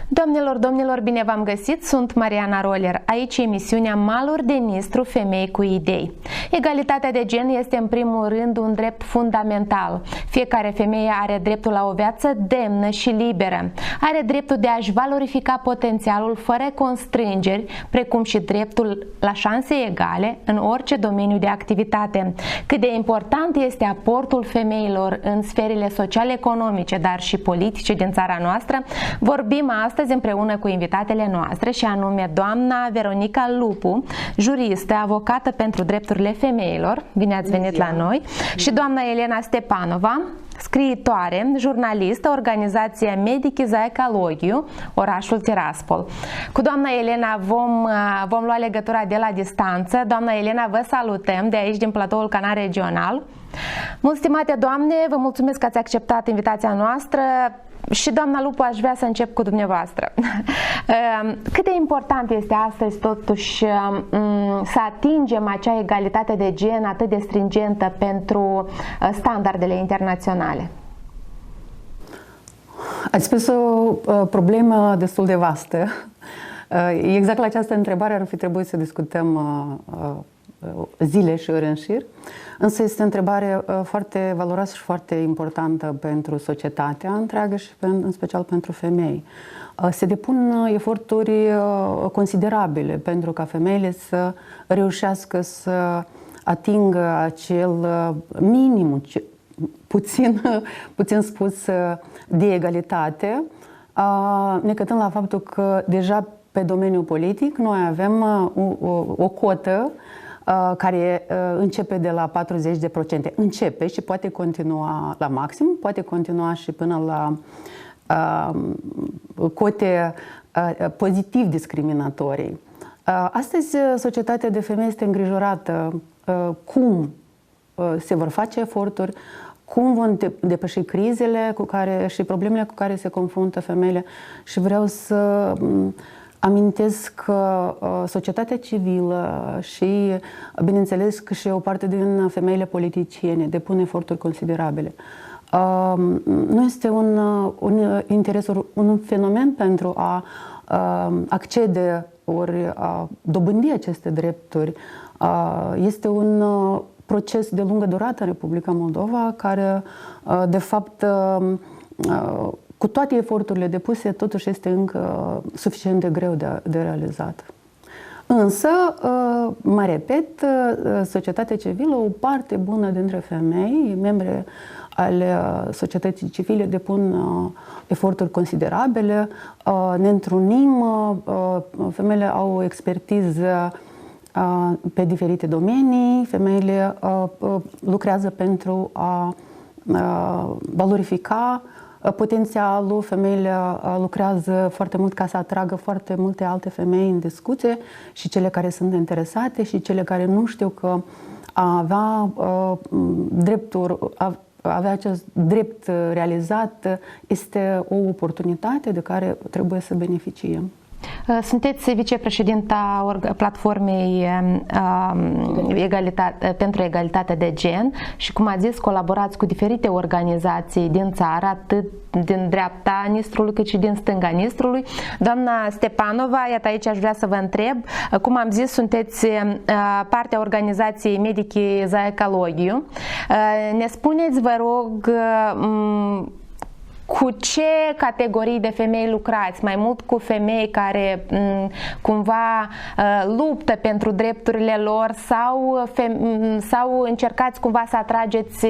Doamnelor, domnilor, bine v-am găsit! Sunt Mariana Roller. Aici emisiunea Maluri de Nistru, femei cu idei. Egalitatea de gen este în primul rând un drept fundamental. Fiecare femeie are dreptul la o viață demnă și liberă. Are dreptul de a-și valorifica potențialul fără constrângeri, precum și dreptul la șanse egale în orice domeniu de activitate. Cât de important este aportul femeilor în sferele sociale-economice, dar și politice din țara noastră, vorbim astăzi împreună cu invitatele noastre, și anume doamna Veronica Lupu, juristă, avocată pentru drepturile femeilor, bine ați venit la noi, și doamna Elena Stepanova, scriitoare, jurnalistă, organizația Medici za Ecologiu, orașul Tiraspol. Cu doamna Elena vom lua legătura de la distanță. Doamna Elena, vă salutăm de aici, din platoul Canal Regional. Mult stimate doamne, vă mulțumesc că ați acceptat invitația noastră. Și doamna Lupu, aș vrea să încep cu dumneavoastră. Cât de important este astăzi totuși să atingem acea egalitate de gen atât de stringentă pentru standardele internaționale? Ați spus o problemă destul de vastă. Exact la această întrebare ar fi trebuit să discutăm zile și ore în șir. Însă este o întrebare foarte valoroasă și foarte importantă pentru societatea întreagă și în special pentru femei. Se depun eforturi considerabile pentru ca femeile să reușească să atingă acel minim, puțin spus, de egalitate, necătând la faptul că deja pe domeniul politic noi avem o cotă care începe de la 40%. Începe și poate continua la maxim, poate continua și până la cote pozitiv discriminatorii. Astăzi, societatea de femei este îngrijorată cum se vor face eforturi, cum vom depăși crizele și problemele cu care se confruntă femeile, și vreau să amintesc că societatea civilă și, bineînțeles, că și o parte din femeile politiciene depun eforturi considerabile. Nu este un interes, un fenomen pentru a accede ori a dobândi aceste drepturi. Este un proces de lungă durată în Republica Moldova, care, de fapt, cu toate eforturile depuse, totuși este încă suficient de greu de realizat. Însă, mă repet, societatea civilă, o parte bună dintre femei, membre ale societății civile, depun eforturi considerabile. Ne întrunim, femeile au o expertiză pe diferite domenii, femeile lucrează pentru a valorifica potențialul, femeile lucrează foarte mult ca să atragă foarte multe alte femei în discuție, și cele care sunt interesate și cele care nu știu că a avea avea acest drept realizat este o oportunitate de care trebuie să beneficiem. Sunteți vicepreședinta platformei pentru egalitate de gen și, cum ați zis, colaborați cu diferite organizații din țară, atât din dreapta Nistrului cât și din stânga Nistrului. Doamna Stepanova, iată, aici aș vrea să vă întreb, cum am zis, sunteți partea organizației Medici za Ecologiu. Ne spuneți, vă rog, cu ce categorii de femei lucrați? Mai mult cu femei care cumva luptă pentru drepturile lor, sau încercați cumva să atrageți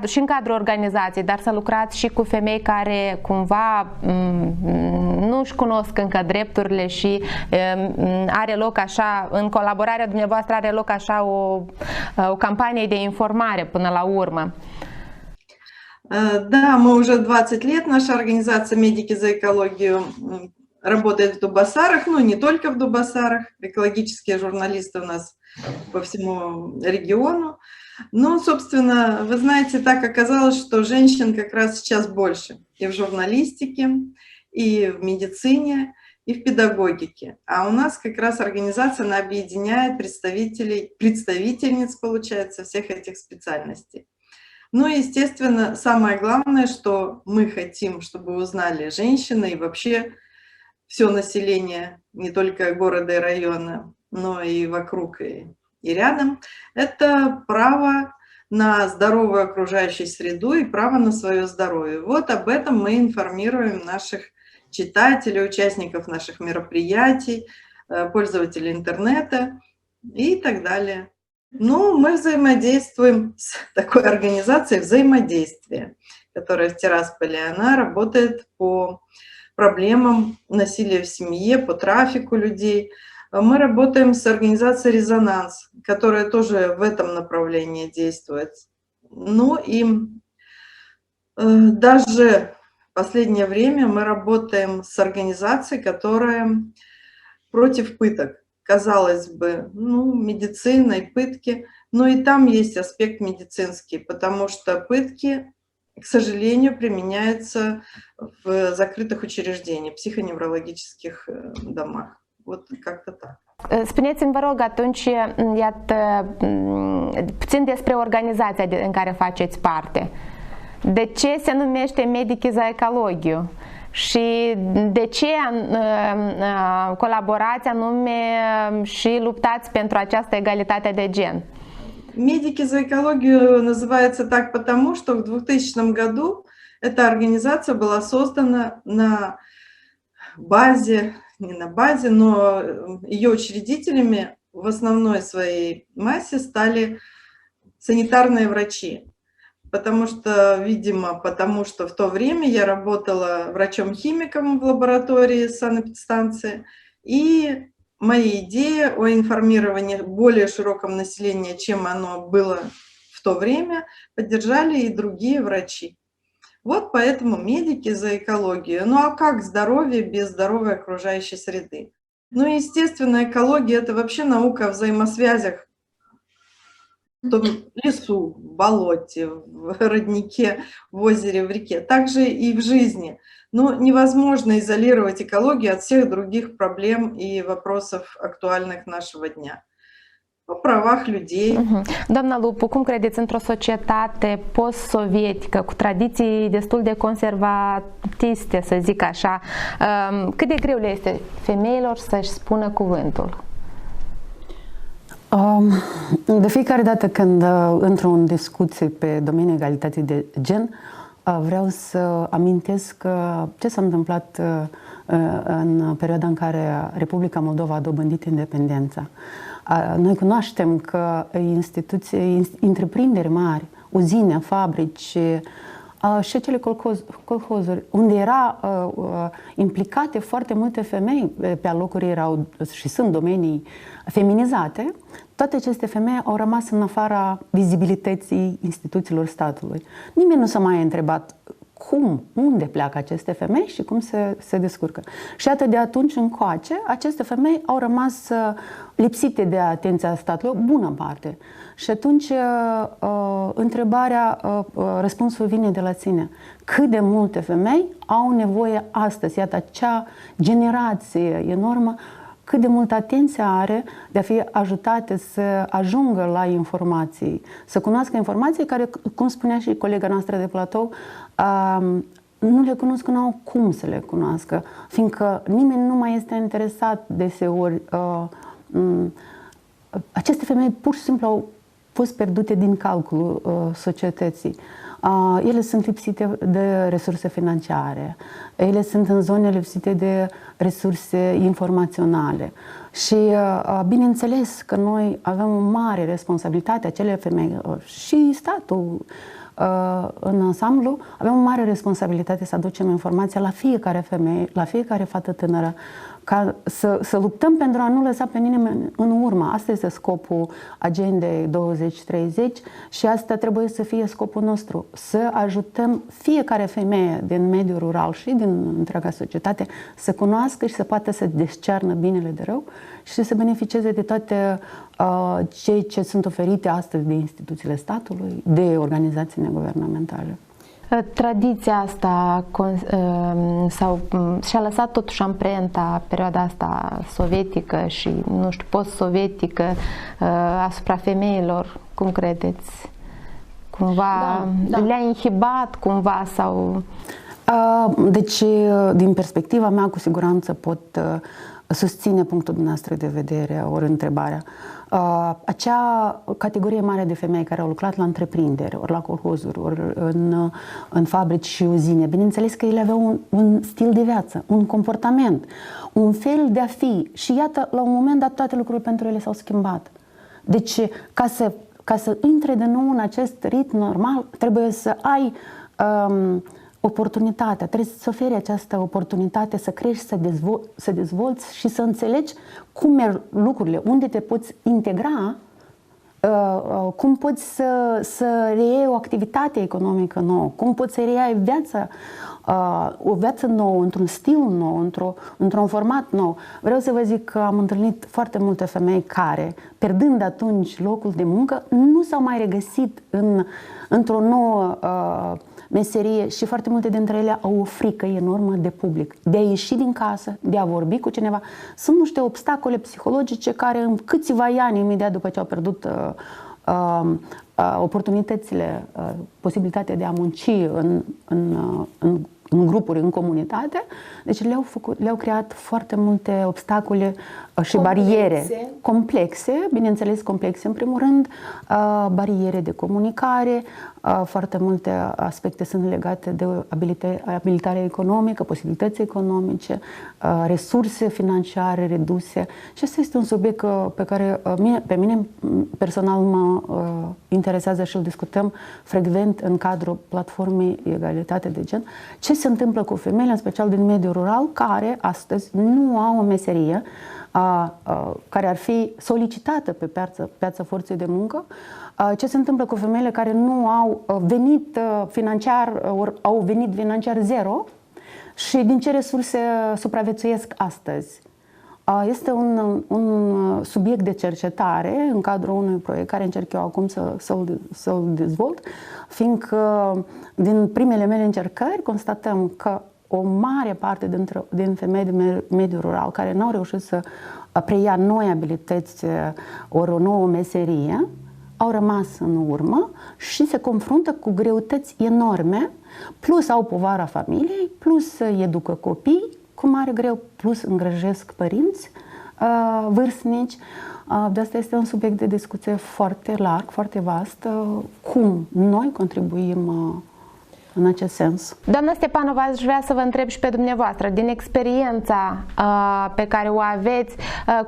și în cadrul organizației, dar să lucrați și cu femei care cumva nu își cunosc încă drepturile și are loc așa, în colaborarea dumneavoastră are loc așa o campanie de informare până la urmă? Да, мы уже 20 лет, наша организация «Медики за экологию» работает в Дубасарах, ну не только в Дубасарах, экологические журналисты у нас по всему региону. Но, собственно, вы знаете, так оказалось, что женщин как раз сейчас больше и в журналистике, и в медицине, и в педагогике. А у нас как раз организация, она объединяет представительниц, получается, всех этих специальностей. Ну и, естественно, самое главное, что мы хотим, чтобы узнали женщины и вообще все население, не только города и района, но и вокруг, и рядом, это право на здоровую окружающую среду и право на свое здоровье. Вот об этом мы информируем наших читателей, участников наших мероприятий, пользователей интернета и так далее. Ну, мы взаимодействуем с такой организацией «Взаимодействие», которая в Тирасполе. Она работает по проблемам насилия в семье, по трафику людей. Мы работаем с организацией «Резонанс», которая тоже в этом направлении действует. Ну и даже в последнее время мы работаем с организацией, которая против пыток. Казалось бы, ну, медицина и пытки, но и там есть аспект медицинский, потому что пытки, к сожалению, применяются в закрытых учреждениях, психоневрологических домах. Вот как-то так. Spuneți-mi, vă rog, atunci, iată, puțin despre organizația în care faceți parte. De ce se numește Medici za Ecologiu? Și de ce colaborați anume și luptați pentru această egalitate de gen? Медики за экологию называется так потому, что в 2000 году эта организация была создана на базе, не на базе, но ее учредителями в основной своей массе стали санитарные врачи. Потому что в то время я работала врачом-химиком в лаборатории санэпидстанции, и моя идея о информировании более широком населении, чем оно было в то время, поддержали и другие врачи. Вот поэтому медики за экологию. Ну а как здоровье без здоровой окружающей среды? Ну, естественно, экология — это вообще наука о взаимосвязях в лесу, в болоте, в роднике, в озере, в реке, также и в жизни. Но невозможно изолировать экологию от всех других проблем и вопросов, актуальных нашего дня. О правах людей. Doamna Lupu, cum credeți într-o societate post-sovietică, cu tradiții destul de conservatiste, să zic așa, cât de greu le este femeilor să-și spună cuvântul? De fiecare dată când intru în discuție pe domeniul egalității de gen, vreau să amintesc ce s-a întâmplat în perioada în care Republica Moldova a dobândit independența. Noi cunoaștem că întreprinderi mari, uzine, fabrici și acele colhozuri, unde era implicate foarte multe femei, pe alocuri erau și sunt domenii feminizate, toate aceste femei au rămas în afara vizibilității instituțiilor statului. Nimeni nu s-a mai întrebat cum, unde pleacă aceste femei și cum se descurcă. Și atât de atunci încoace, aceste femei au rămas lipsite de atenția statului, o bună parte. Și atunci răspunsul vine de la sine. Cât de multe femei au nevoie astăzi, iată, acea generație enormă, cât de multă atenție are de a fi ajutate să ajungă la informații, să cunoască informații care, cum spunea și colega noastră de platou, nu le cunosc, nu au cum să le cunoască, fiindcă nimeni nu mai este interesat deseori. Aceste femei pur și simplu au fost pierdute din calculul societății. Ele sunt lipsite de resurse financiare, ele sunt în zone lipsite de resurse informaționale și bineînțeles că noi avem o mare responsabilitate, acele femei și statul în ansamblu, avem o mare responsabilitate să aducem informația la fiecare femeie, la fiecare fată tânără, ca să luptăm pentru a nu lăsa pe nimeni în urmă. Asta este scopul Agendei 2030 și asta trebuie să fie scopul nostru, să ajutăm fiecare femeie din mediul rural și din întreaga societate să cunoască și să poată să discearnă binele de rău și să beneficieze de toate cei ce sunt oferite astăzi de instituțiile statului, de organizații neguvernamentale. Tradiția asta și-a lăsat totuși amprenta perioada asta sovietică și, nu știu, post-sovietică asupra femeilor, cum credeți? Cumva le-a inhibat cumva sau... Deci, din perspectiva mea, cu siguranță pot susține punctul dumneavoastră de vedere, ori întrebarea. Acea categorie mare de femei care au lucrat la întreprinderi, ori la colhozuri, ori în fabrici și uzine, bineînțeles că ele aveau un stil de viață, un comportament, un fel de a fi. Și iată, la un moment dat, toate lucrurile pentru ele s-au schimbat. Deci, ca să intre de nou în acest ritm normal, trebuie să ai oportunitatea, trebuie să oferi această oportunitate să crești, să dezvolți și să înțelegi cum merg lucrurile, unde te poți integra, cum poți să reiei o activitate economică nouă, cum poți să reiei o viață nouă, într-un stil nou, într-un format nou. Vreau să vă zic că am întâlnit foarte multe femei care, pierdând atunci locul de muncă, nu s-au mai regăsit într-o nouă meserie și foarte multe dintre ele au o frică enormă de public, de a ieși din casă, de a vorbi cu cineva. Sunt niște obstacole psihologice care în câțiva ani, imediat după ce au pierdut oportunitățile, posibilitatea de a munci în grupuri, în comunitate, deci le-au creat foarte multe obstacole și bariere complexe, bineînțeles complexe în primul rând, bariere de comunicare, foarte multe aspecte sunt legate de abilitarea economică, posibilități economice, resurse financiare reduse și asta este un subiect pe care pe mine personal mă interesează și îl discutăm frecvent în cadrul platformei Egalitate de Gen. Ce se întâmplă cu femeile, în special din mediul rural, care astăzi nu au o meserie care ar fi solicitată pe piața forței de muncă, ce se întâmplă cu femeile care nu au venit financiar, ori au venit financiar zero și din ce resurse supraviețuiesc astăzi. Este un subiect de cercetare în cadrul unui proiect care încerc eu acum să-l dezvolt, fiindcă din primele mele încercări constatăm că o mare parte din femei din mediul rural care nu au reușit să preia noi abilități ori o nouă meserie, au rămas în urmă și se confruntă cu greutăți enorme, plus au povara familiei, plus educă copii cu mare greu, plus îngrijesc părinți vârstnici. De asta este un subiect de discuție foarte larg, foarte vast, cum noi contribuim în acest sens. Doamna Stepanova, aș vrea să vă întreb și pe dumneavoastră, din experiența pe care o aveți,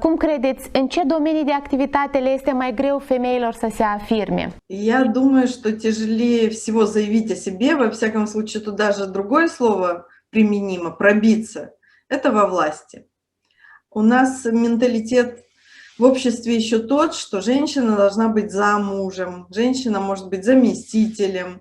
cum credeți, în ce domenii de activitate le este mai greu femeilor să se afirme? Я думаю, что тяжелее всего заявить о себе, во всяком случае, тут даже другое слово применимо, пробиться, это во власти. У нас менталитет в обществе еще тот, что женщина должна быть замужем, женщина может быть заместителем,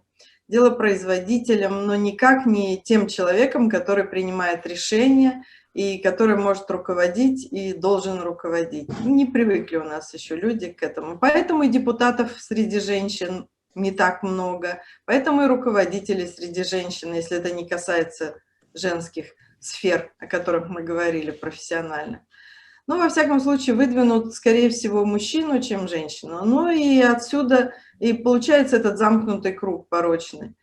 делопроизводителем, но никак не тем человеком, который принимает решения и который может руководить и должен руководить. Не привыкли у нас еще люди к этому. Поэтому и депутатов среди женщин не так много, поэтому и руководителей среди женщин, если это не касается женских сфер, о которых мы говорили профессионально. Но, во всяком случае, выдвинут, скорее всего, мужчину, чем женщину. Ну и отсюда и получается этот замкнутый круг порочный.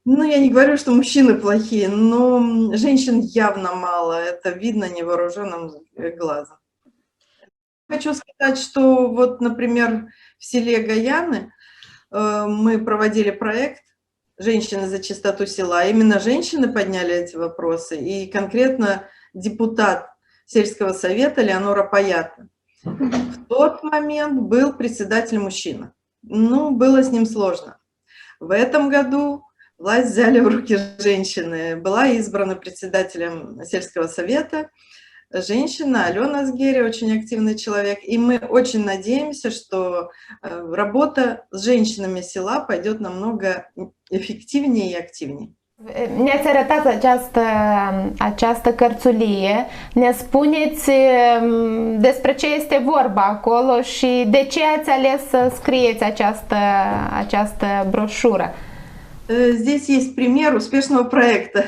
Ну, я не говорю, что мужчины плохие, но женщин явно мало, это видно невооруженным глазом. Хочу сказать, что вот, например, в селе Гаяны мы проводили проект «Женщины за чистоту села». Именно женщины подняли эти вопросы, и конкретно депутат сельского совета Леонора Паятна. В тот момент был председатель мужчина. Ну, было с ним сложно. В этом году власть взяли в руки женщины. Была избрана председателем сельского совета женщина Алена Сгери, очень активный человек. И мы очень надеемся, что работа с женщинами села пойдет намного эффективнее и активнее. Ne-ați arătat această cărțulie, ne spuneți despre ce este vorba acolo și de ce ați ales să scrieți această broșură. Здесь есть пример успешного проекта.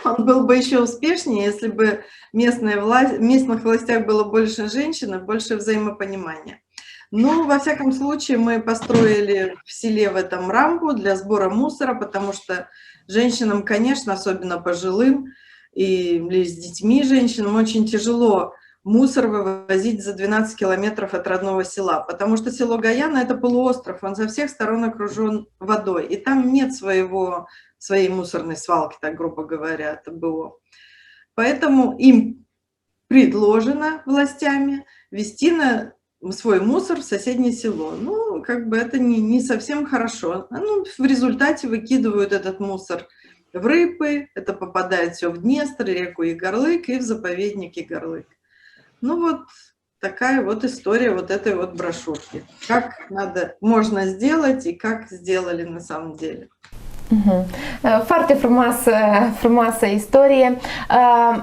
Он был бы еще успешнее, если бы в местных властях было больше женщин и больше взаимопонимания. Ну, во всяком случае, мы построили в селе в этом рампу для сбора мусора, потому что женщинам, конечно, особенно пожилым или с детьми женщинам, очень тяжело мусор вывозить за 12 километров от родного села, потому что село Гаяна – это полуостров, он со всех сторон окружен водой, и там нет своей мусорной свалки, так грубо говоря, ТБО. Поэтому им предложено властями везти свой мусор в соседнее село. Ну, как бы это не совсем хорошо. Ну, в результате выкидывают этот мусор в Рыпы, это попадает все в Днестр, реку Егорлык и в заповедник Егорлык. Ну вот такая вот история вот этой вот брошюрки. Как можно сделать и как сделали на самом деле. Foarte frumoasă istorie.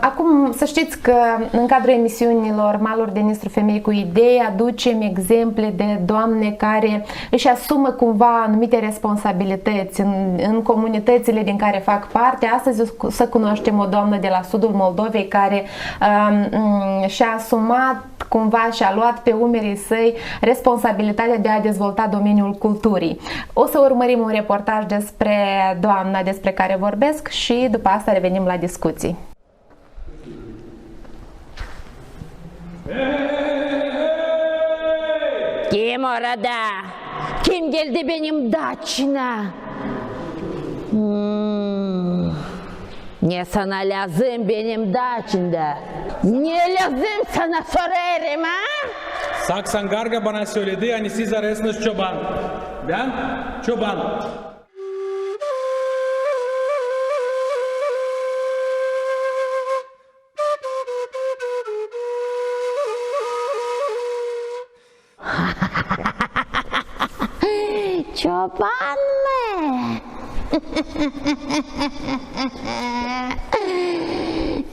Acum să știți că în cadrul emisiunilor Maluri de Nistru, femei cu idei, aducem exemple de doamne care își asumă cumva anumite responsabilități în comunitățile din care fac parte. Astăzi să cunoaștem o doamnă de la sudul Moldovei care și-a asumat cumva și a luat pe umerii săi responsabilitatea de a dezvolta domeniul culturii. O să urmărim un reportaj despre doamna despre care vorbesc și după asta revenim la discuții. Kim orada? Kim geldi benim daçına? Ne sana lazım benim daçında? Ne lazım sana sorarım ha? Saksan Garga bana söyledi, yani siz arasınız çoban. Ben çoban. Çoban mı?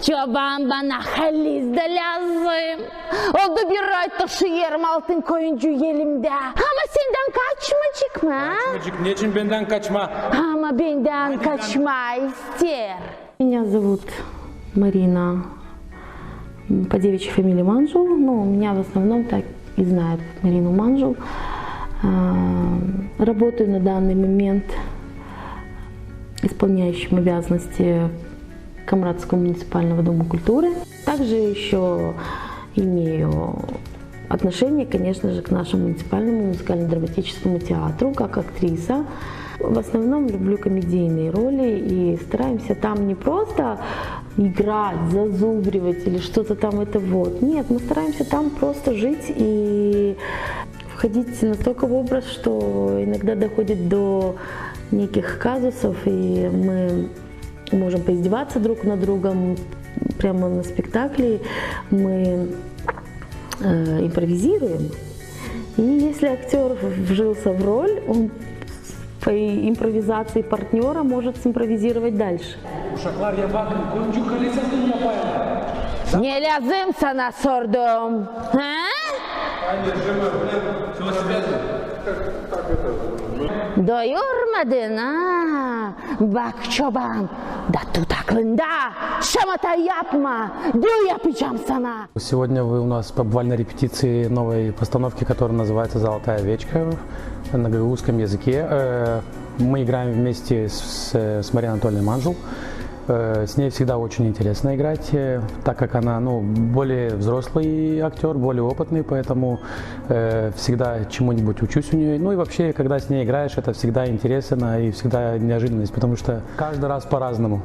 Çoban bana haliz de lazım. Oldu bir ay taşıyorum altın koyuncu elimde. Ama senden kaçmacık mı? Kaçmacık, niçin benden kaçma? Ama benden kaçma ister. Меня зовут Марина, по девичьей фамилии Манжул. Ну, меня в основном так и знают Марину Манжул. Работаю на данный момент исполняющим обязанности Камрадского муниципального дома культуры. Также еще имею отношение, конечно же, к нашему муниципальному музыкально-драматическому театру, как актриса. В основном люблю комедийные роли и стараемся там не просто играть, зазубривать или что-то там это вот. Нет, мы стараемся там просто жить и входить настолько в образ, что иногда доходит до неких казусов, и мы можем поиздеваться друг над другом прямо на спектакле. Мы импровизируем. И если актер вжился в роль, он по импровизации партнера может симпровизировать дальше. Не lazım sana sordum. Ha? Doyurmadın ha? Bak çoban, da tut aklında, şamata yapma, diyor yapacağım sana. Сегодня вы у нас побывали на репетиции новой постановки, которая называется «Золотая овечка» на гагаузском языке. Мы играем вместе с Мариной Анатольевной Манжул. С ней всегда очень интересно играть, так как она более взрослый актер, более опытный, поэтому всегда чему-нибудь учусь у нее. Ну и вообще, когда с ней играешь, это всегда интересно и всегда неожиданность, потому что каждый раз по-разному,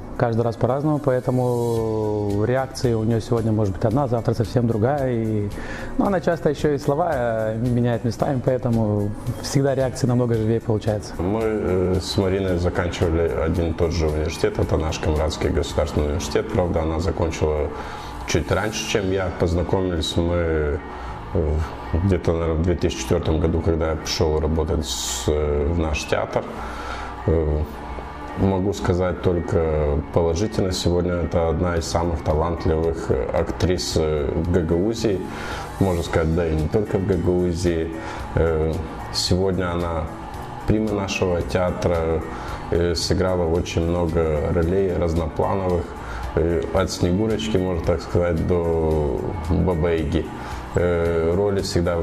поэтому реакция у нее сегодня может быть одна, завтра совсем другая. И она часто еще и слова меняет местами, поэтому всегда реакция намного живее получается. Мы с Мариной заканчивали один и тот же университет, это наш Камрадский государственный университет, правда, она закончила чуть раньше, чем я. Познакомились мы где-то, наверное, в 2004 году, когда я пришел работать в наш театр. Могу сказать только положительно. Сегодня это одна из самых талантливых актрис в Гагаузии. Можно сказать, да и не только в Гагаузии. Сегодня она прима нашего театра, сыграла очень много ролей разноплановых, от Снегурочки, можно так сказать, до Бабы Яги. роли всегда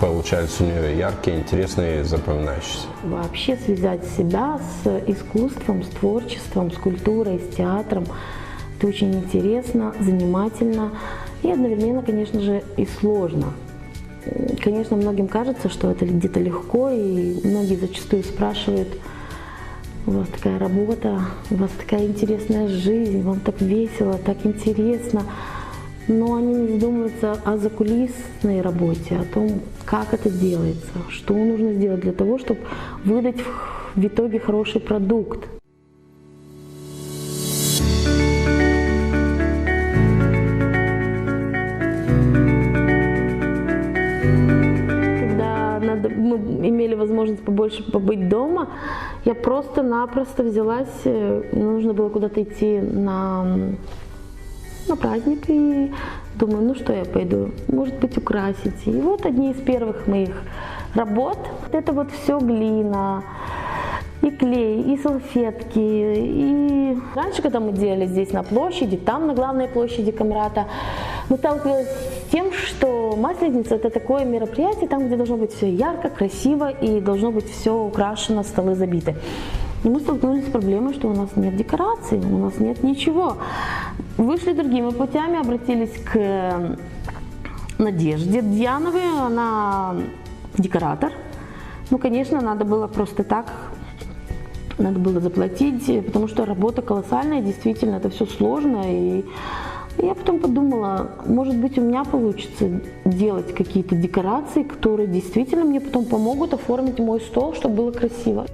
получались у нее яркие, интересные, запоминающиеся. Вообще связать себя с искусством, с творчеством, с культурой, с театром – это очень интересно, занимательно и одновременно, конечно же, и сложно. Конечно, многим кажется, что это где-то легко, и многие зачастую спрашивают: у вас такая работа, у вас такая интересная жизнь, вам так весело, так интересно. Но они не задумываются о закулисной работе, о том, как это делается, что нужно сделать для того, чтобы выдать в итоге хороший продукт. Мы имели возможность побольше побыть дома, я просто-напросто взялась, нужно было куда-то идти на праздник, и думаю, ну что я пойду, может быть, украсить. И вот одни из первых моих работ, это вот все глина, и клей, и салфетки. И раньше, когда мы делали здесь на площади, там на главной площади Камрата, мы сталкивались с тем, что Масленица – это такое мероприятие, там, где должно быть все ярко, красиво и должно быть все украшено, столы забиты. И мы столкнулись с проблемой, что у нас нет декораций, у нас нет ничего. Вышли другими путями, обратились к Надежде Дьяновой, она декоратор. Ну, конечно, надо было просто так, надо было заплатить, потому что работа колоссальная, действительно, это все сложно. И я потом подумала, может быть, у меня получится делать какие-то декорации, которые действительно мне потом помогут оформить мой стол, чтобы было красиво.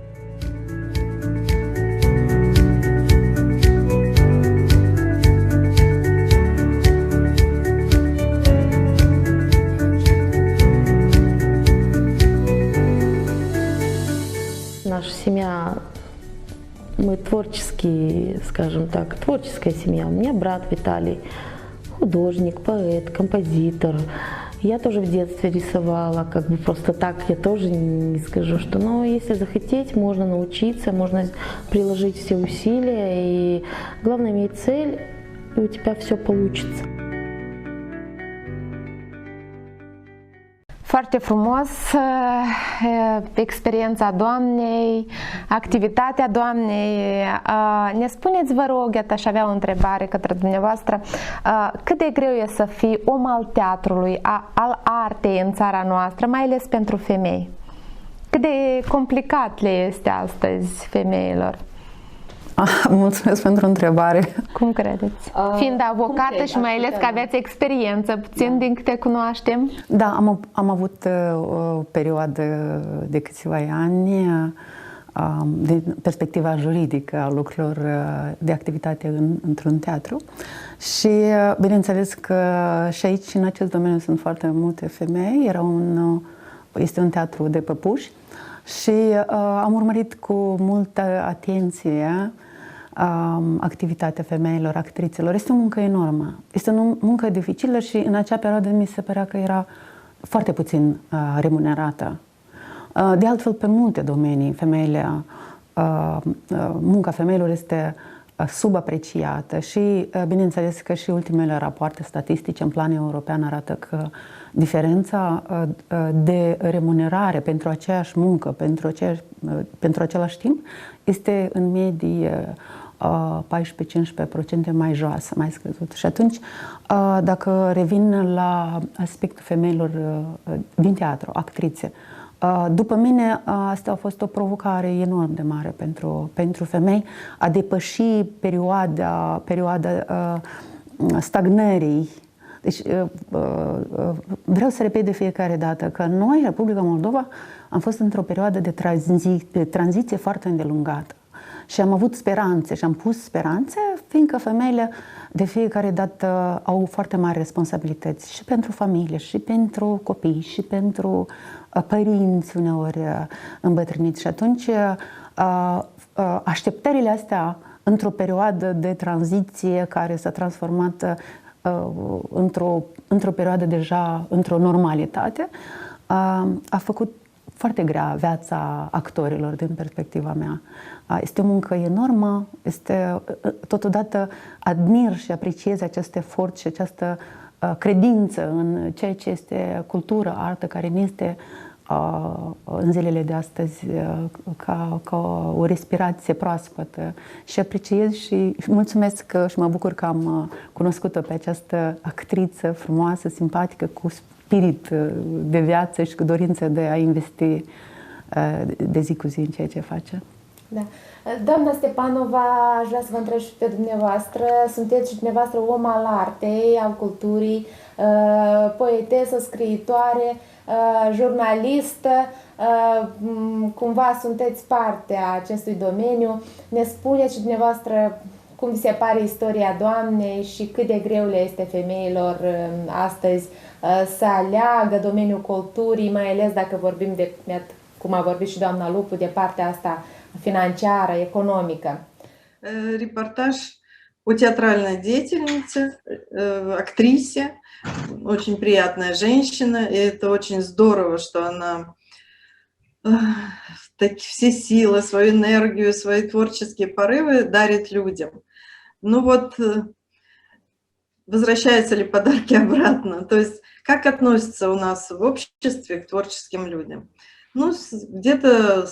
Наша семья, мы творческие, скажем так, творческая семья. У меня брат Виталий, художник, поэт, композитор. Я тоже в детстве рисовала, как бы просто так я тоже не скажу, что, но если захотеть, можно научиться, можно приложить все усилия, и главное иметь цель, и у тебя все получится. Foarte frumos, experiența doamnei, activitatea doamnei. Ne spuneți, vă rog, iată, aș avea o întrebare către dumneavoastră, cât de greu e să fii om al teatrului, al artei în țara noastră, mai ales pentru femei? Cât de complicat le este astăzi femeilor? Mulțumesc pentru întrebare. Cum credeți? Fiind avocată și mai ales că aveți experiență, puțin din câte cunoaștem. Da, am avut o perioadă de câțiva ani din perspectiva juridică a lucrurilor de activitate într-un teatru și bineînțeles că și aici, în acest domeniu, sunt foarte multe femei. Este un teatru de păpuși și am urmărit cu multă atenție activitatea femeilor, actrițelor. Este o muncă enormă, este o muncă dificilă și în acea perioadă mi se părea că era foarte puțin remunerată. De altfel, pe multe domenii, munca femeilor este subapreciată și bineînțeles că și ultimele rapoarte statistice în plan european arată că diferența de remunerare pentru aceeași muncă, pentru același timp, este în medie 14-15% mai joasă, mai scăzut. Și atunci, dacă revin la aspectul femeilor din teatru, actrițe, după mine, asta a fost o provocare enorm de mare pentru femei, a depăși perioada stagnării. Deci, vreau să repet de fiecare dată că noi, Republica Moldova, am fost într-o perioadă de tranziție foarte îndelungată. Și am avut speranțe și am pus speranțe, fiindcă femeile de fiecare dată au foarte mari responsabilități și pentru familie, și pentru copii, și pentru părinți uneori îmbătrâniți. Și atunci așteptările astea într-o perioadă de tranziție care s-a transformat într-o perioadă deja într-o normalitate, a făcut foarte grea viața actorilor din perspectiva mea. Este o muncă enormă, totodată admir și apreciez acest efort și această credință în ceea ce este cultură, artă, care nu este în zilele de astăzi ca o respirație proaspătă. Și apreciez și mulțumesc și mă bucur că am cunoscut-o pe această actriță frumoasă, simpatică, cu spirit de viață și cu dorință de a investi de zi cu zi în ceea ce face. Da. Doamna Stepanova, aș vrea să vă întreb și pe dumneavoastră. Sunteți și dumneavoastră om al artei, al culturii, poetesă, scriitoare, jurnalistă, cumva sunteți parte a acestui domeniu. Ne spuneți și dumneavoastră cum vi se pare istoria Doamnei și cât de greu le este femeilor astăzi să aleagă domeniul culturii, mai ales dacă vorbim de, cum a vorbit și doamna Lupu, de partea asta financiară, economică. Репортаж о театральной деятельнице, актрисе, очень приятная женщина, и это очень здорово, что она все силы, свою энергию, свои творческие порывы дарит людям. Ну вот, возвращаются ли подарки обратно? То есть, как относятся у нас в обществе к творческим людям? Ну, где-то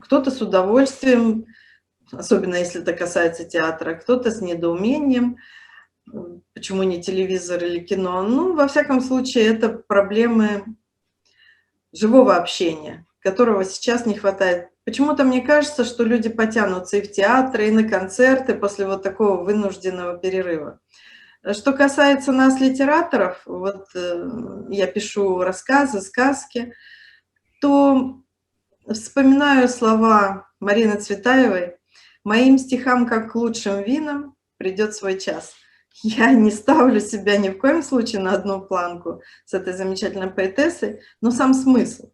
кто-то с удовольствием, особенно если это касается театра, кто-то с недоумением, почему не телевизор или кино. Ну, во всяком случае, это проблемы живого общения, которого сейчас не хватает. Почему-то мне кажется, что люди потянутся и в театры, и на концерты после вот такого вынужденного перерыва. Что касается нас, литераторов, вот я пишу рассказы, сказки, то вспоминаю слова Марины Цветаевой: «Моим стихам, как к лучшим винам, придет свой час». Я не ставлю себя ни в коем случае на одну планку с этой замечательной поэтессой, но сам смысл.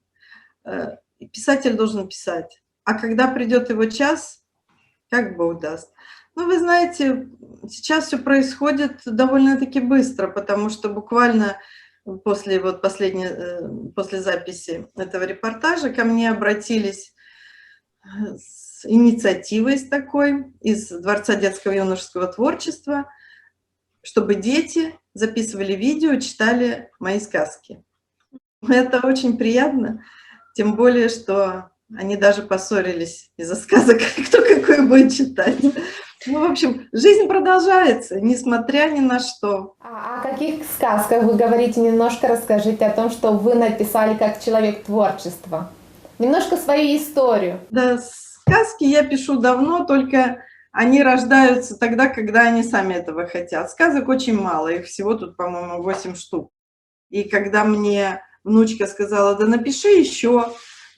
Писатель должен писать. А когда придет его час, как Бог даст. Ну, вы знаете, сейчас все происходит довольно-таки быстро, потому что буквально после записи этого репортажа ко мне обратились с инициативой такой из Дворца детского и юношеского творчества, чтобы дети записывали видео, читали мои сказки. Это очень приятно, тем более, что они даже поссорились из-за сказок, кто какой будет читать. Ну, в общем, жизнь продолжается, несмотря ни на что. О каких сказках вы говорите? Немножко расскажите о том, что вы написали как человек творчества. Немножко свою историю. Да, сказки я пишу давно, только они рождаются тогда, когда они сами этого хотят. Сказок очень мало, их всего тут, по-моему, 8 штук. И когда мне внучка сказала: да напиши еще,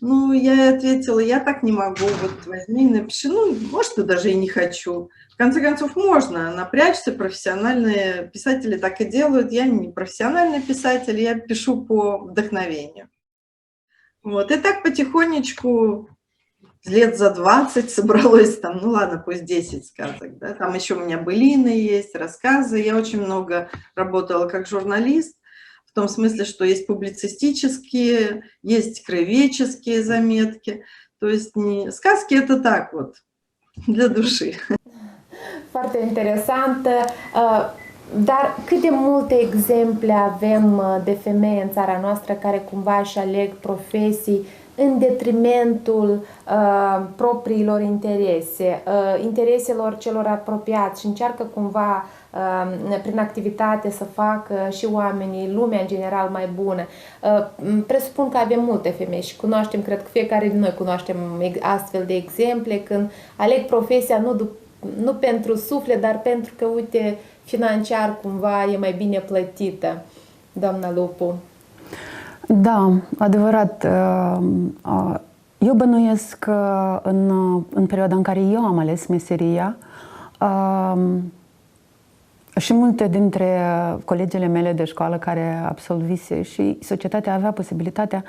ну, я ей ответила: я так не могу, вот возьми, напиши. Ну, может, и даже и не хочу. В конце концов, можно напрячься, профессиональные писатели так и делают. Я не профессиональный писатель, я пишу по вдохновению. Вот, и так потихонечку, лет за 20 собралось там, ну ладно, пусть 10 сказок, да, там еще у меня былины есть, рассказы. Я очень много работала как журналист, в том смысле, что есть публицистические, есть краеведческие заметки. То есть сказки — это так вот, для dуши. Foarte interesant. Dar cât de multe exemple avem de femei în țara noastră care cumva își aleg profesii în detrimentul propriilor interese, intereselor celor apropiați și încearcă cumva prin activitate să facă și oamenii, lumea în general mai bună. Presupun că avem multe femei și cunoaștem, cred că fiecare din noi cunoaștem astfel de exemple când aleg profesia nu pentru suflet, dar pentru că, uite, financiar cumva e mai bine plătită. Doamna Lupu. Da, adevărat. Eu bănuiesc că în perioada în care eu am ales meseria, și multe dintre colegele mele de școală care absolvise și societatea avea posibilitatea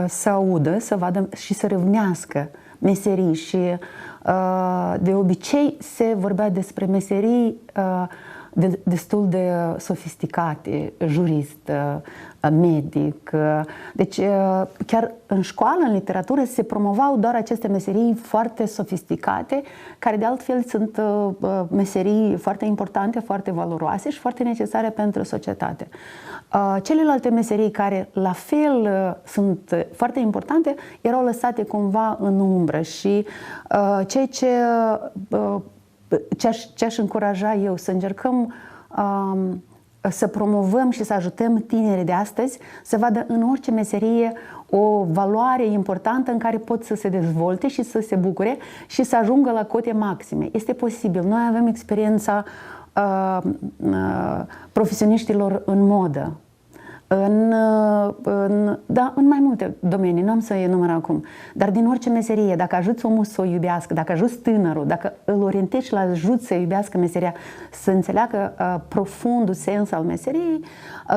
să audă, să vadă și să râvnească meserii și de obicei se vorbea despre meserii destul de sofisticate, jurist, medic. Deci chiar în școală, în literatură, se promovau doar aceste meserii foarte sofisticate, care de altfel sunt meserii foarte importante, foarte valoroase și foarte necesare pentru societate. Celelalte meserii care la fel sunt foarte importante erau lăsate cumva în umbră și ceea ce aș încuraja eu să încercăm să promovăm și să ajutăm tinerii de astăzi să vadă în orice meserie o valoare importantă în care pot să se dezvolte și să se bucure și să ajungă la cote maxime. Este posibil. Noi avem experiența profesioniștilor în modă, în mai multe domenii, nu am să enumăr acum, dar din orice meserie, dacă ajuți omul să o iubească, dacă ajuți tânărul, dacă îl orientezi și îl ajuți să iubească meseria, să înțeleagă profundul sens al meseriei,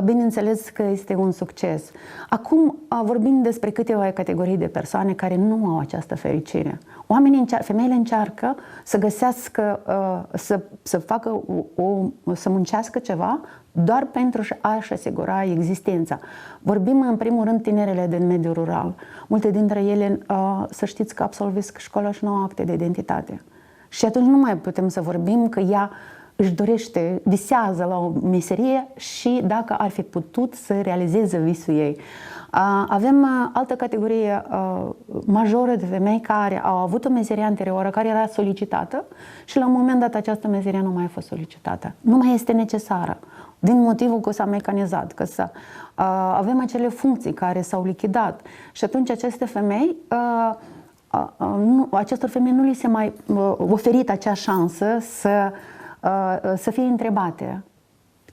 bineînțeles că este un succes. Acum vorbim despre câteva categorii de persoane care nu au această fericire. Femeile încearcă să găsească, să muncească ceva doar pentru a-și asigura existența. Vorbim în primul rând tinerele din mediul rural. Multe dintre ele, să știți că absolvesc școala și nu au acte de identitate. Și atunci nu mai putem să vorbim că ea își dorește, visează la o meserie și dacă ar fi putut să realizeze visul ei. Avem altă categorie majoră de femei care au avut o meserie anterioară care era solicitată și la un moment dat această meserie nu mai a fost solicitată. Nu mai este necesară. Din motivul că s-a mecanizat, că avem acele funcții care s-au lichidat și atunci aceste femei, acestor femei nu li se mai oferit acea șansă să fie întrebate.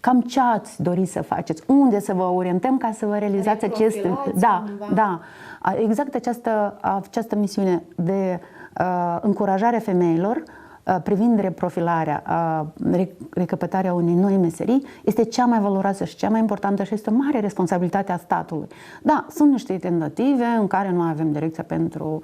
Cam ce ați dori să faceți? Unde să vă orientăm ca să vă realizați acest... Da. Exact această misiune de încurajare femeilor privind reprofilarea, recăpătarea unei noi meserii, este cea mai valoroasă și cea mai importantă și este o mare responsabilitate a statului. Da, sunt niște tentative în care noi avem direcția pentru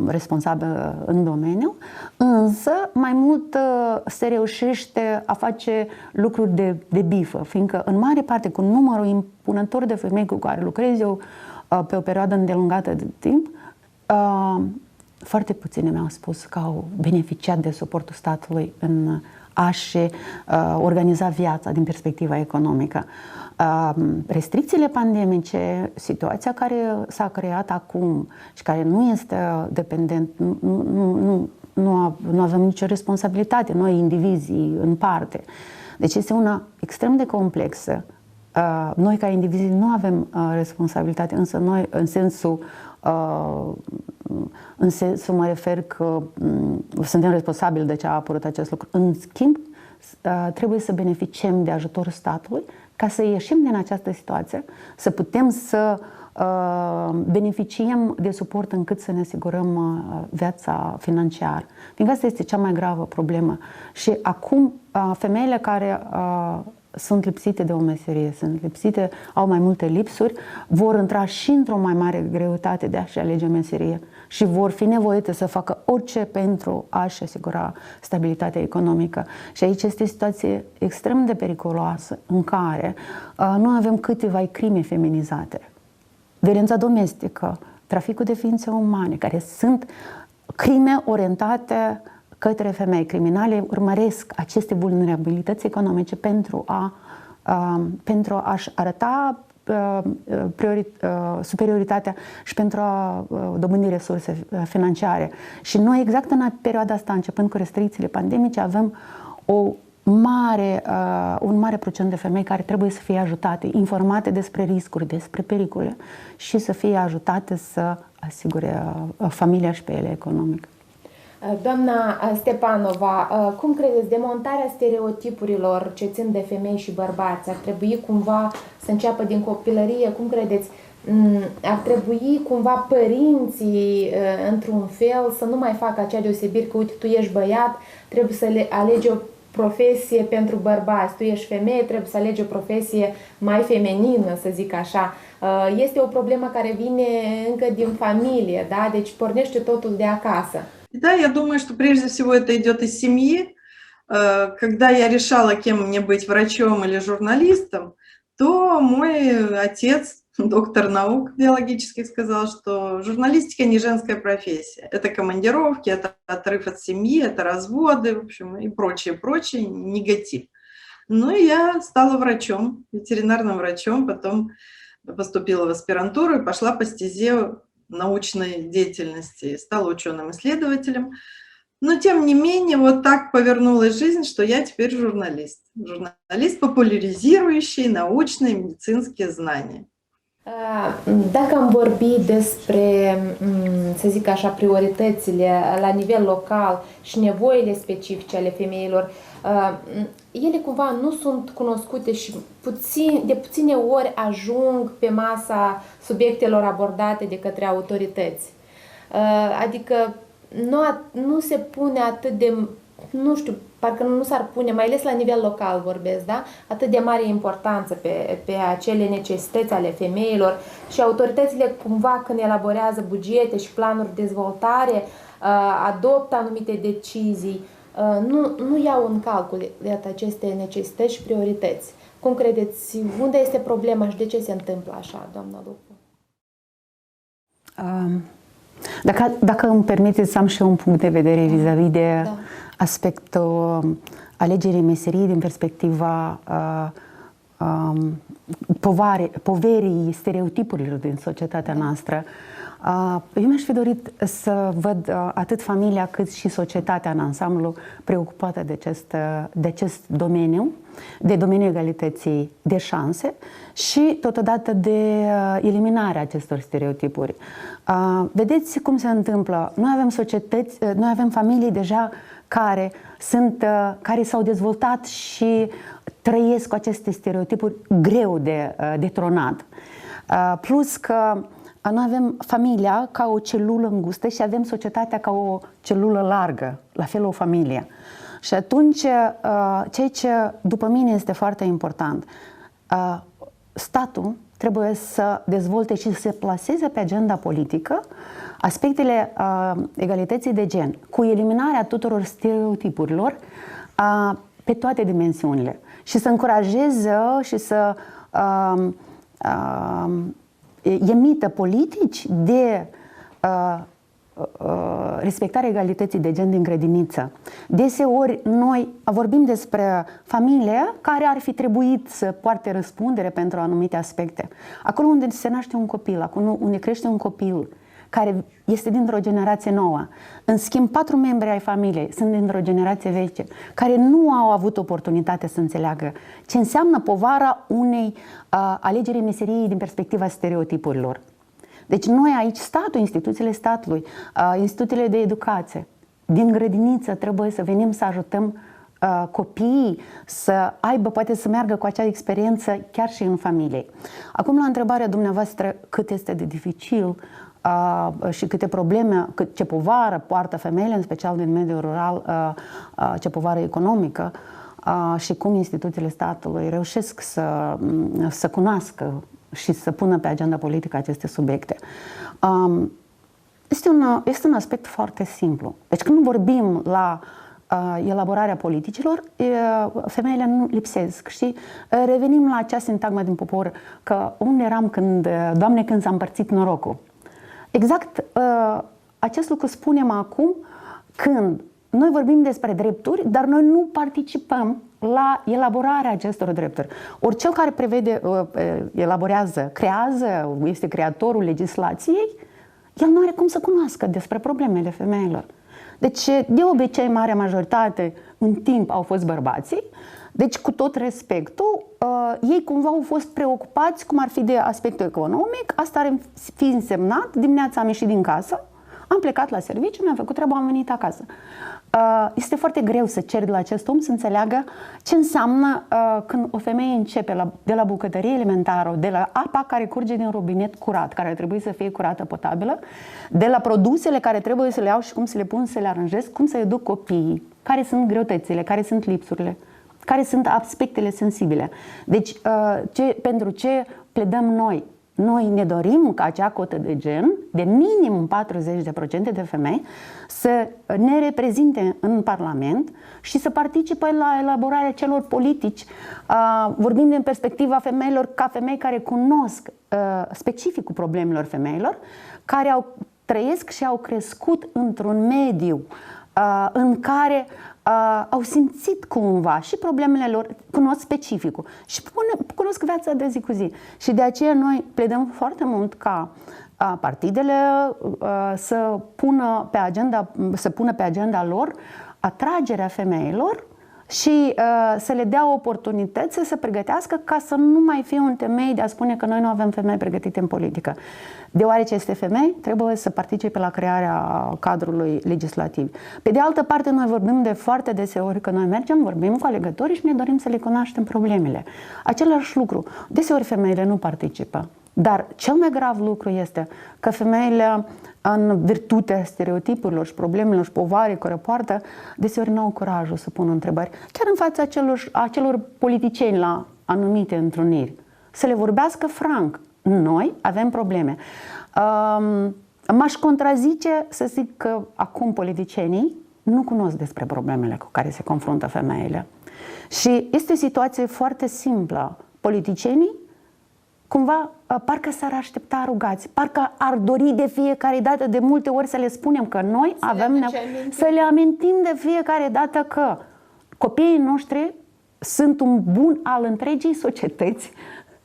responsabil în domeniu, însă mai mult se reușește a face lucruri de bifă, fiindcă în mare parte cu numărul impunător de femei cu care lucrez eu pe o perioadă îndelungată de timp, foarte puține mi-au spus că au beneficiat de suportul statului în a-și organiza viața din perspectiva economică. Restricțiile pandemice, situația care s-a creat acum și care nu este dependent, nu avem nicio responsabilitate, noi indivizii în parte. Deci este una extrem de complexă. Noi ca indivizi nu avem responsabilitate, însă noi în sensul mă refer că suntem responsabili de ce a apărut acest lucru. În schimb, trebuie să beneficiem de ajutorul statului ca să ieșim din această situație, să putem să beneficiem de suport încât să ne asigurăm viața financiară. Fiindcă asta este cea mai gravă problemă. Și acum, femeile care sunt lipsite de o meserie, au mai multe lipsuri, vor intra și într-o mai mare greutate de a-și alege meserie și vor fi nevoite să facă orice pentru a-și asigura stabilitatea economică. Și aici este o situație extrem de periculoasă în care noi avem câteva crime feminizate. Violența domestică, traficul de ființe umane, care sunt crime orientate către femei. Criminale urmăresc aceste vulnerabilități economice pentru a-și arăta superioritatea și pentru a dobândi resurse financiare. Și noi exact în perioada asta, începând cu restricțiile pandemice, avem un mare procent de femei care trebuie să fie ajutate, informate despre riscuri, despre pericole și să fie ajutate să asigure familia și pe ele economic. Doamna Stepanova, cum credeți, demontarea stereotipurilor ce țin de femei și bărbați ar trebui cumva să înceapă din copilărie? Cum credeți, ar trebui cumva părinții, într-un fel, să nu mai facă acea deosebire că, uite, tu ești băiat, trebuie să alegi o profesie pentru bărbați, tu ești femeie, trebuie să alegi o profesie mai feminină, să zic așa. Este o problemă care vine încă din familie, da? Deci pornește totul de acasă. Да, я думаю, что прежде всего это идет из семьи. когда я решала, кем мне быть, врачом или журналистом, то мой отец, доктор наук биологических, сказал, что журналистика не женская профессия. Это командировки, это отрыв от семьи, это разводы, в общем, и прочее, негатив. Ну, и я стала врачом, ветеринарным врачом, потом поступила в аспирантуру и пошла по стезе научной деятельности, стала ученым-исследователем. Но, тем не менее, вот так повернулась жизнь, что я теперь журналист. Журналист, popularizирующий naучные медицинские знания. Dacă am vorbit despre, să zic așa, prioritățile la nivel local și nevoile specifice ale femeilor, ele cumva nu sunt cunoscute și de puține ori ajung pe masa subiectelor abordate de către autorități. Adică nu se pune atât de, nu știu, parcă nu s-ar pune, mai ales la nivel local vorbesc, da? Atât de mare importanță pe acele necesități ale femeilor și autoritățile cumva când elaborează bugete și planuri de dezvoltare, adoptă anumite decizii, nu iau în calcul aceste necesități și priorități. Cum credeți, unde este problema și de ce se întâmplă așa, doamna Lupu? Dacă îmi permiteți să am și un punct de vedere vis-a-vis de aspectul alegerii meseriei din perspectiva poverii stereotipurilor din societatea noastră. Eu mi-aș fi dorit să văd atât familia cât și societatea în ansamblu preocupată de acest domeniu, de domeniul egalității de șanse și totodată de eliminarea acestor stereotipuri. Vedeți cum se întâmplă? Noi avem societăți, noi avem familii deja care s-au dezvoltat și trăiesc cu aceste stereotipuri greu de detronat. Plus că noi avem familia ca o celulă îngustă și avem societatea ca o celulă largă, la fel o familie. Și atunci, ceea ce după mine este foarte important, statul trebuie să dezvolte și să se plaseze pe agenda politică aspectele egalității de gen, cu eliminarea tuturor stereotipurilor pe toate dimensiunile și să încurajeze și să emită politici de respectarea egalității de gen din grădiniță. Deseori noi vorbim despre familie care ar fi trebuit să poarte răspundere pentru anumite aspecte. Acolo unde se naște un copil, acolo unde crește un copil care este dintr-o generație nouă. În schimb, 4 membri ai familiei sunt dintr-o generație veche, care nu au avut oportunitate să înțeleagă ce înseamnă povara unei alegeri meseriei din perspectiva stereotipurilor. Deci noi aici, statul, instituțiile statului, instituțiile de educație, din grădiniță trebuie să venim să ajutăm copiii să aibă, poate să meargă cu acea experiență chiar și în familie. Acum, la întrebarea dumneavoastră cât este de dificil și câte probleme, ce povară poartă femeile, în special din mediul rural, ce povară economică și cum instituțiile statului reușesc să cunoască și să pună pe agenda politică aceste subiecte. Este un aspect foarte simplu. Deci când vorbim la elaborarea politicilor, femeile nu lipsesc. Și revenim la acea sintagmă din popor, că unde eram când, Doamne, când s-a împărțit norocul. Exact acest lucru spunem acum când noi vorbim despre drepturi, dar noi nu participăm la elaborarea acestor drepturi. Ori cel care prevede, elaborează, creează, este creatorul legislației, el nu are cum să cunoască despre problemele femeilor. Deci, de obicei, marea majoritate în timp au fost bărbații, deci cu tot respectul, ei cumva au fost preocupați cum ar fi de aspectul economic, asta ar fi însemnat, dimineața am ieșit din casă, am plecat la serviciu, mi-am făcut treaba, am venit acasă. Este foarte greu să ceri de la acest om să înțeleagă ce înseamnă când o femeie începe de la bucătărie elementară, de la apa care curge din robinet curat, care ar trebui să fie curată, potabilă, de la produsele care trebuie să le iau și cum să le pun, să le aranjez, cum să educ copiii, care sunt greutățile, care sunt lipsurile, care sunt aspectele sensibile. Deci, pentru ce pledăm noi? Noi ne dorim ca acea cotă de gen, de minim 40% de femei, să ne reprezinte în Parlament și să participe la elaborarea celor politici. Vorbim din perspectiva femeilor ca femei care cunosc specificul problemelor femeilor, care trăiesc și au crescut într-un mediu în care au simțit cumva și problemele lor, cunosc specificul și cunosc viața de zi cu zi. Și de aceea noi pledăm foarte mult ca partidele să pună pe agenda lor atragerea femeilor și să le dea oportunități să se pregătească ca să nu mai fie un temei de a spune că noi nu avem femei pregătite în politică. Deoarece este femei, trebuie să participe la crearea cadrului legislativ. Pe de altă parte, noi vorbim de foarte deseori că noi mergem, vorbim cu alegătorii și ne dorim să le cunoaștem problemele. Același lucru. Deseori femeile nu participă. Dar cel mai grav lucru este că femeile, în virtutea stereotipurilor și problemelor și povarii care poartă, deseori nu au curajul să pună întrebări, chiar în fața acelor politicieni la anumite întruniri. Să le vorbească franc. Noi avem probleme. M-aș contrazice să zic că acum politicienii nu cunosc despre problemele cu care se confruntă femeile. Și este o situație foarte simplă. Politicienii cumva parcă s-ar aștepta rugați, parcă ar dori de fiecare dată, de multe ori să le spunem că noi să le amintim de fiecare dată că copiii noștri sunt un bun al întregii societăți,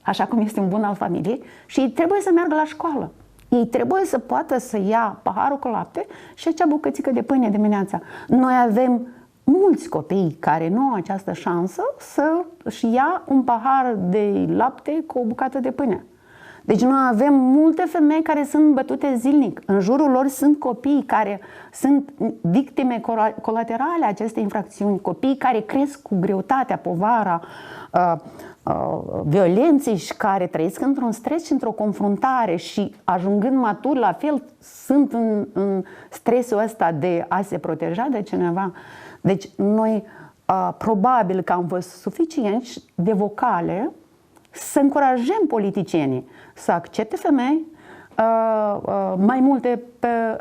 așa cum este un bun al familiei, și ei trebuie să meargă la școală. Ei trebuie să poată să ia paharul cu lapte și acea bucățică de pâine dimineața. Noi avem mulți copii care nu au această șansă să-și ia un pahar de lapte cu o bucată de pâine. Deci noi avem multe femei care sunt bătute zilnic. În jurul lor sunt copii care sunt victime colaterale acestei infracțiuni, copii care cresc cu greutatea, povara violenței și care trăiesc într-un stres și într-o confruntare și ajungând maturi la fel sunt în stresul ăsta de a se proteja de cineva. Deci noi probabil că am fost suficienți de vocale să încurajăm politicienii să accepte femei, mai multe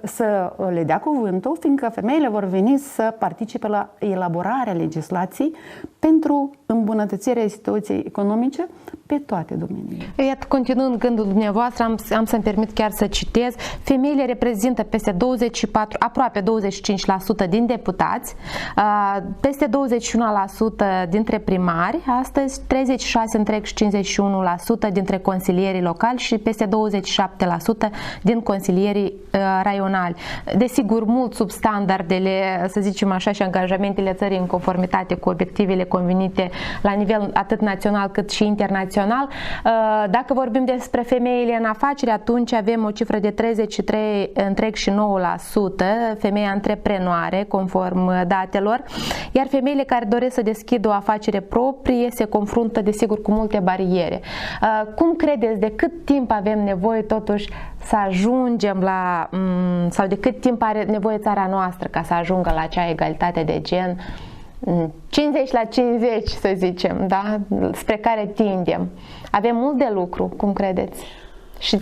să le dea cuvântul, fiindcă femeile vor veni să participe la elaborarea legislației pentru îmbunătățirea situației economice pe toate domeniile. Iată, continuând gândul dumneavoastră, am să-mi permit chiar să citez. Femeile reprezintă peste 24, aproape 25% din deputați, peste 21% dintre primari, astăzi 36,51% dintre consilierii locali și peste 27% din consilierii raionali. Desigur, mult sub standardele, să zicem așa, și angajamentele țării în conformitate cu obiectivele convenite la nivel atât național cât și internațional. Dacă vorbim despre femeile în afaceri, atunci avem o cifră de 33,9% femei antreprenoare, conform datelor, iar femeile care doresc să deschidă o afacere proprie se confruntă, desigur, cu multe bariere. Cum credeți, de cât timp avem nevoie totuși să ajungem la, sau de cât timp are nevoie țara noastră ca să ajungă la acea egalitate de gen 50 la 50, să zicem, da? Spre care tindem? Avem mult de lucru, cum credeți? Și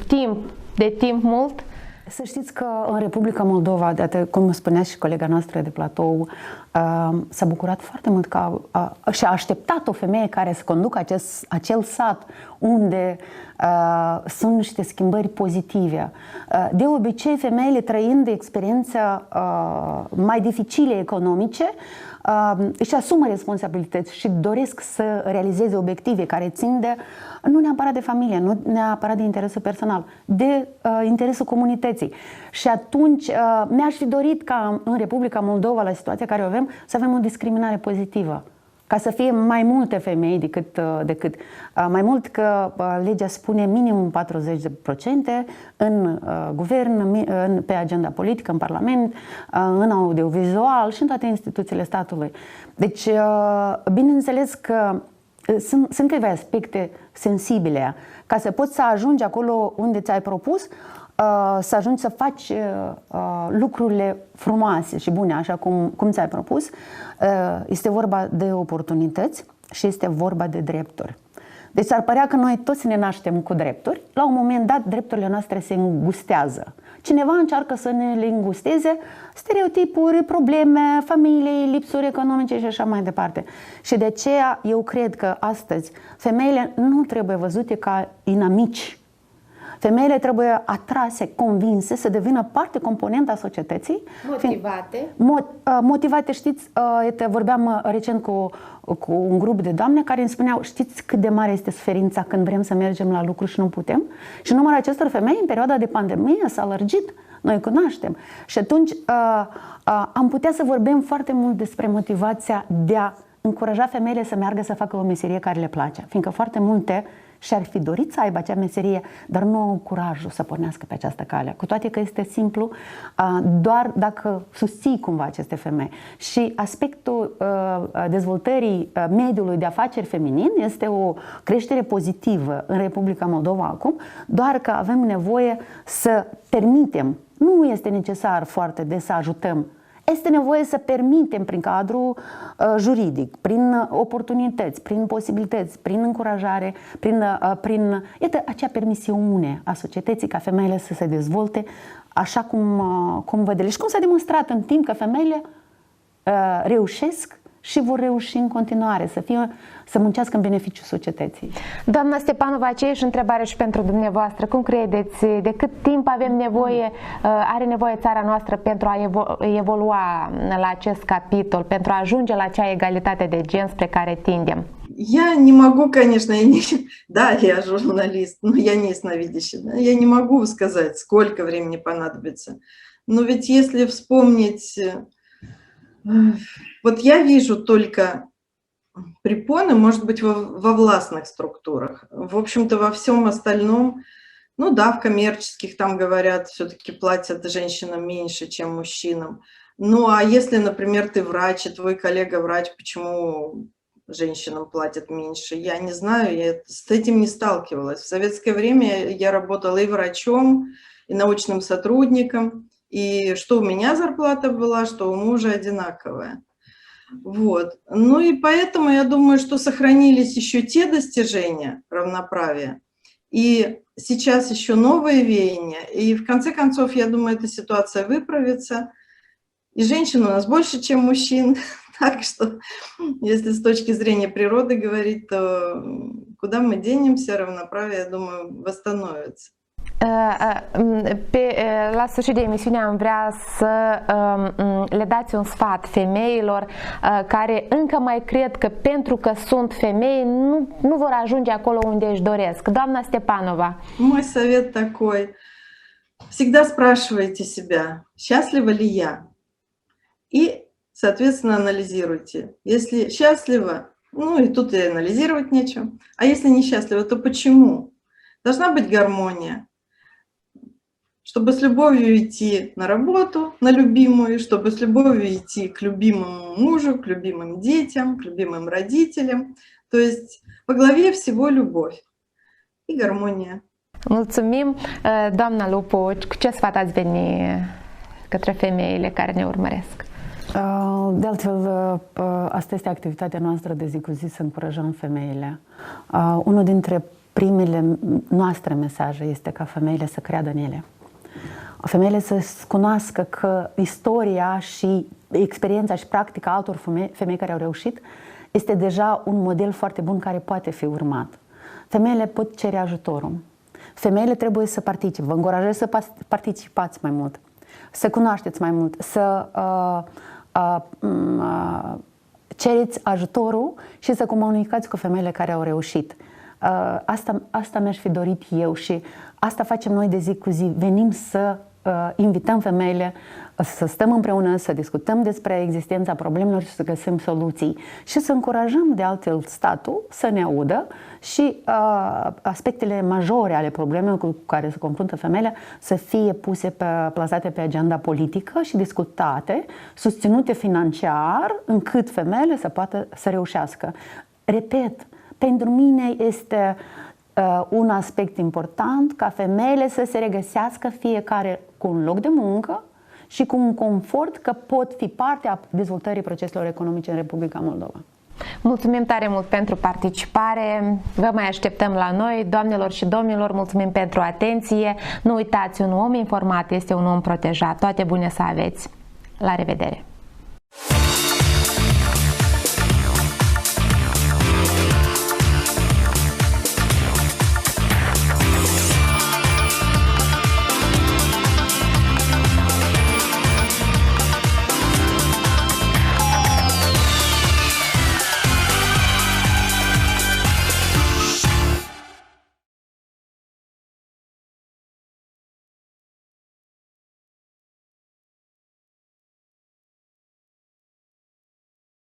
timp mult? Să știți că în Republica Moldova, cum spunea și colega noastră de platou, s-a bucurat foarte mult că și-a așteptat o femeie care să conducă acel sat unde sunt niște schimbări pozitive. De obicei, femeile trăind de experiențe mai dificile economice, își asumă responsabilități și doresc să realizeze obiective care țin de, nu neapărat de familie, nu neapărat de interesul personal, de interesul comunității. Și atunci mi-aș fi dorit ca în Republica Moldova, la situația care o avem, să avem o discriminare pozitivă. Ca să fie mai multe femei decât mai mult că legea spune minimum 40% în guvern, pe agenda politică, în Parlament, în audiovizual și în toate instituțiile statului. Deci, bineînțeles că sunt câteva aspecte sensibile. Ca să poți să ajungi acolo unde ți-ai propus, să ajungi să faci lucrurile frumoase și bune, așa cum ți-ai propus, este vorba de oportunități și este vorba de drepturi. Deci ar părea că noi toți ne naștem cu drepturi, la un moment dat drepturile noastre se îngustează. cineva încearcă să ne lingusteze stereotipuri, probleme, familii, lipsuri economice și așa mai departe. Și de aceea eu cred că astăzi femeile nu trebuie văzute ca inamici. Femeile trebuie atrase, convinse să devină parte componentă a societății. Motivate. Motivate, știți, vorbeam recent cu un grup de doamne care îmi spuneau, știți cât de mare este suferința când vrem să mergem la lucru și nu putem? Și numărul acestor femei în perioada de pandemie s-a lărgit. Noi cunoaștem. Și atunci am putea să vorbim foarte mult despre motivația de a încuraja femeile să meargă să facă o meserie care le place. Fiindcă foarte multe și-ar fi dorit să aibă acea meserie, dar nu au curajul să pornească pe această cale. Cu toate că este simplu doar dacă susții cumva aceste femei. Și aspectul dezvoltării mediului de afaceri feminin este o creștere pozitivă în Republica Moldova acum, doar că avem nevoie să permitem, nu este necesar foarte des să ajutăm, este nevoie să permitem prin cadrul juridic, prin oportunități, prin posibilități, prin încurajare, prin iată, acea permisiune a societății ca femeile să se dezvolte așa cum văd ele. Și cum s-a demonstrat în timp că femeile reușesc și vor reuși în continuare să muncească în beneficiul societății. Doamna Stepanova, aceeași întrebare și pentru dumneavoastră. Cum credeți, de cât timp avem nevoie, are nevoie țara noastră pentru a evolua la acest capitol, pentru a ajunge la acea egalitate de gen spre care tindem? Я не могу, конечно, да, я журналист, но я не ясновидящий, да? Я не могу сказать, сколько времени понадобится. Но ведь если вспомнить... Вот я вижу только препоны, может быть, во властных структурах. В общем-то, во всем остальном, ну да, в коммерческих там говорят, все-таки платят женщинам меньше, чем мужчинам. Ну а если, например, ты врач, и твой коллега врач, почему женщинам платят меньше? Я не знаю, я с этим не сталкивалась. В советское время я работала и врачом, и научным сотрудником. И что у меня зарплата была, что у мужа одинаковая. Вот. Ну и поэтому я думаю, что сохранились еще те достижения равноправия. И сейчас еще новые веяния. И в конце концов, я думаю, эта ситуация выправится. И женщин у нас больше, чем мужчин. Так что, если с точки зрения природы говорить, то куда мы денемся, равноправие, я думаю, восстановится. La sfârșit de emisiune am vrea să le dați un sfat femeilor care încă mai cred că pentru că sunt femei nu vor ajunge acolo unde își doresc. Doamna Stepanova. Мой совет такой. Всегда спрашивайте себя, счастлива ли я? И, соответственно, анализируйте. Если счастлива, ну и тут и анализировать нечего. А если несчастлива, то почему? Должна быть гармония. Чтобы с любовью идти на работу, на любимую, чтобы с любовью идти к любимому мужу, к любимым детям, к любимым родителям. То есть во главе всего любовь и гармония. Mulțumim, doamna Lupu, cu ce sfat ați veni către femeile care ne urmăresc? De altfel, asta este activitatea noastră de zi cu zi, să încurajăm femeile. Unul dintre primele noastre mesaje este ca femeile să creadă în ele. Femeile să cunoască că istoria și experiența și practica altor femei care au reușit este deja un model foarte bun care poate fi urmat. Femeile pot cere ajutorul. Femeile trebuie să participe. Vă încurajez să participați mai mult, să cunoașteți mai mult, să cereți ajutorul și să comunicați cu femeile care au reușit. Asta mi-aș fi dorit eu și asta facem noi de zi cu zi. Venim să invităm femeile să stăm împreună, să discutăm despre existența problemelor și să găsim soluții și să încurajăm de altfel statul să ne audă și aspectele majore ale problemelor cu care se confruntă femeile să fie plasate pe agenda politică și discutate, susținute financiar, încât femeile să poată să reușească. Repet, pentru mine este un aspect important ca femeile să se regăsească fiecare cu un loc de muncă și cu un confort că pot fi parte a dezvoltării proceselor economice în Republica Moldova. Mulțumim tare mult pentru participare, vă mai așteptăm la noi. Doamnelor și domnilor, mulțumim pentru atenție. Nu uitați, un om informat este un om protejat. Toate bune să aveți! La revedere!